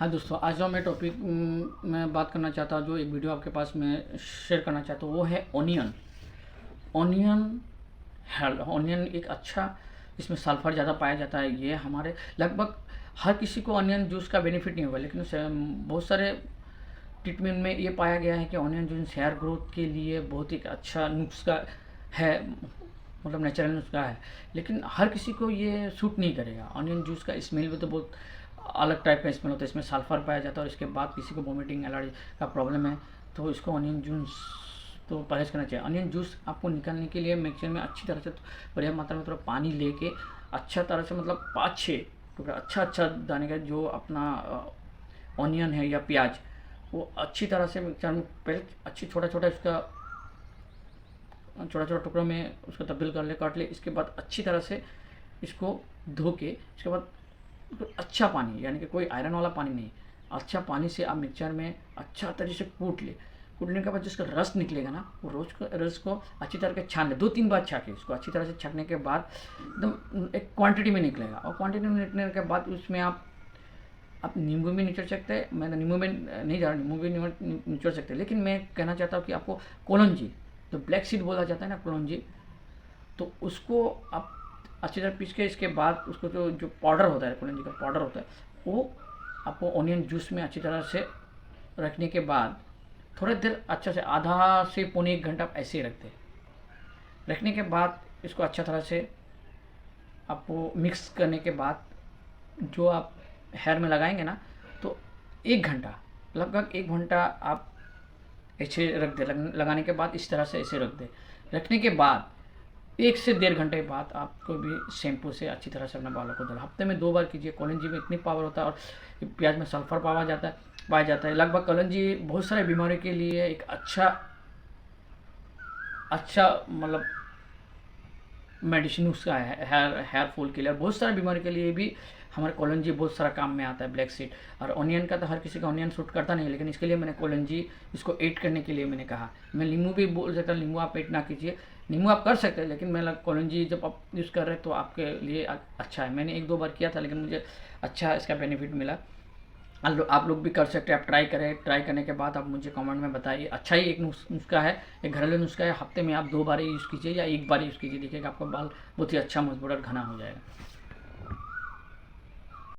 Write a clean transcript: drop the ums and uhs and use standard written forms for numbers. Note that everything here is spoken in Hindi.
हाँ दोस्तों, आज जो मैं टॉपिक मैं बात करना चाहता हूँ, जो एक वीडियो आपके पास मैं शेयर करना चाहता हूँ, वो है ऑनियन। ऑनियन ऑनियन एक अच्छा, इसमें सल्फर ज़्यादा पाया जाता है। ये हमारे लगभग हर किसी को ऑनियन जूस का बेनिफिट नहीं होगा, लेकिन बहुत सारे ट्रीटमेंट में ये पाया गया है कि ऑनियन जूस हेयर ग्रोथ के लिए बहुत ही अच्छा नुस्खा है, मतलब नेचुरल नुस्खा है। लेकिन हर किसी को ये सूट नहीं करेगा। ऑनियन जूस का स्मेल भी तो बहुत अलग टाइप का स्मेल होता है, इसमें सल्फर पाया जाता है और इसके बाद किसी को वोमिटिंग एलर्जी का प्रॉब्लम है तो इसको ऑनियन जूस तो परहेज करना चाहिए। ऑनियन जूस आपको निकालने के लिए मिक्सर में अच्छी तरह से पर्याप्त मात्रा में थोड़ा पानी लेके अच्छा तरह से, मतलब 5-6 टुकड़ा अच्छा दाने का जो अपना ऑनियन है या प्याज, वो अच्छी तरह से मिक्सर में पहले अच्छी छोटा छोटा टुकड़ों में उसको तब्दील कर ले, काट ले। इसके बाद अच्छी तरह से इसको धो के, इसके बाद तो अच्छा पानी, यानी कि कोई आयरन वाला पानी नहीं, अच्छा पानी से आप मिक्सचर में अच्छा तरीके से कूट ले। कूटने के बाद जिसका रस निकलेगा ना, वो रस को अच्छी तरह के छान ले, 2-3 बार छाके इसको अच्छी तरह से छकने के बाद एकदम एक क्वांटिटी में निकलेगा। और क्वांटिटी में निकलने के बाद उसमें आप नींबू भी निचोड़ सकते हैं। मैं नींबू में नहीं जा रहा, नींबू भी निचोड़ सकते हैं, लेकिन मैं कहना चाहता हूँ कि आपको कोलंजी, जो ब्लैक सीड बोला जाता है ना, कोलंजी, तो उसको आप अच्छी तरह पीस के, इसके बाद उसको जो पाउडर होता है, कोलंजी का पाउडर होता है, वो आपको ऑनियन जूस में अच्छी तरह से रखने के बाद थोड़ी देर अच्छा से आधा से पौने 1 घंटा आप ऐसे ही रखते हैं। रखने के बाद इसको अच्छा तरह से आपको मिक्स करने के बाद जो आप हेयर में लगाएंगे ना, तो 1 घंटा, लगभग 1 घंटा आप ऐसे रख दे। लगाने के बाद इस तरह से ऐसे रख दे। रखने के बाद 1 से 1.5 घंटे बाद आपको भी शैम्पू से अच्छी तरह से अपने बालों को धोना। हफ्ते में 2 बार कीजिए। कोलंजी में इतनी पावर होता है और प्याज में सल्फर पाया जाता है। लगभग कोलंजी बहुत सारे बीमारियों के लिए एक अच्छा मतलब मेडिसिन उसका है। हेयर फॉल के लिए और बहुत सारी बीमारी के लिए भी हमारे कोलंजी बहुत सारा काम में आता है, ब्लैक सीड। और ऑनियन का तो हर किसी का ऑनियन सूट करता नहीं है, लेकिन इसके लिए मैंने कोलंजी इसको ऐड करने के लिए मैंने कहा। मैं नींबू भी बोल सकता, नींबू आप ऐड ना कीजिए, नींबू आप कर सकते हैं, लेकिन मैं कोलंजी जब आप यूज़ कर रहे हैं तो आपके लिए अच्छा है। मैंने 1-2 बार किया था, लेकिन मुझे अच्छा इसका बेनिफिट मिला। आप लोग भी कर सकते हैं। आप ट्राई करें। ट्राई करने के बाद आप मुझे कमेंट में बताइए। अच्छा ही एक नुस्खा है, एक घरेलू नुस्खा है। हफ्ते में आप 2 बार यूज़ कीजिए या 1 बार यूज़ कीजिए, देखिएगा आपका बाल बहुत ही अच्छा, मजबूत और घना हो जाएगा।